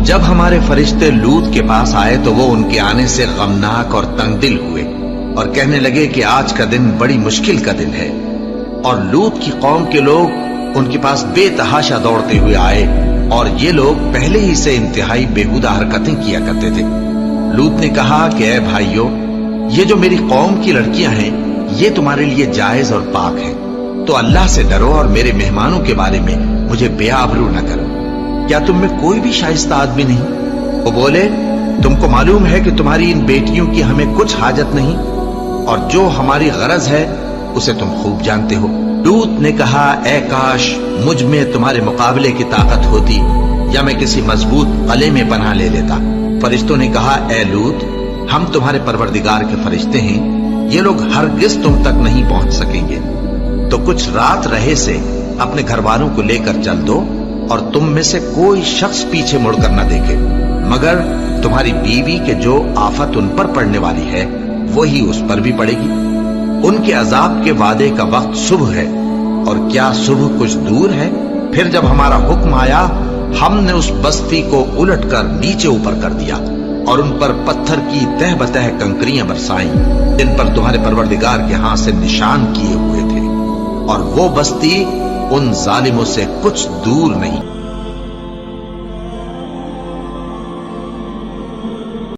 جب ہمارے فرشتے لوط کے پاس آئے تو وہ ان کے آنے سے غمناک اور تنگ دل ہوئے اور کہنے لگے کہ آج کا دن بڑی مشکل کا دن ہے۔ اور لوط کی قوم کے لوگ ان کے پاس بے تحاشا دوڑتے ہوئے آئے اور یہ لوگ پہلے ہی سے انتہائی بیہودہ حرکتیں کیا کرتے تھے۔ لوط نے کہا کہ اے بھائیو، یہ جو میری قوم کی لڑکیاں ہیں یہ تمہارے لیے جائز اور پاک ہیں، تو اللہ سے ڈرو اور میرے مہمانوں کے بارے میں مجھے بے آبرو نہ کرو۔ کیا تم میں کوئی بھی شائستہ آدمی نہیں؟ وہ بولے، تم کو معلوم ہے کہ تمہاری ان بیٹیوں کی ہمیں کچھ حاجت نہیں، اور جو ہماری غرض ہے اسے تم خوب جانتے ہو۔ لوط نے کہا، اے کاش مجھ میں تمہارے مقابلے کی طاقت ہوتی یا میں کسی مضبوط قلعے میں پناہ لے لیتا۔ فرشتوں نے کہا، اے لوط، ہم تمہارے پروردگار کے فرشتے ہیں، یہ لوگ ہرگز تم تک نہیں پہنچ سکیں گے، تو کچھ رات رہے سے اپنے گھر والوں کو لے کر چل دو، اور تم میں سے کوئی شخص پیچھے مڑ کر نہ دیکھے مگر تمہاری بیوی کے جو آفت ان پر پڑنے والی ہے وہی اس پر بھی پڑے گی۔ ان کے عذاب کے وعدے کا وقت صبح ہے، اور کیا صبح کچھ دور ہے؟ پھر جب ہمارا حکم آیا ہم نے اس بستی کو الٹ کر نیچے اوپر کر دیا اور ان پر پتھر کی تہ بتہ کنکریاں برسائیں جن پر تمہارے پروردگار کے ہاں سے نشان کیے ہوئے تھے، اور وہ بستی ان ظالموں سے کچھ دور نہیں۔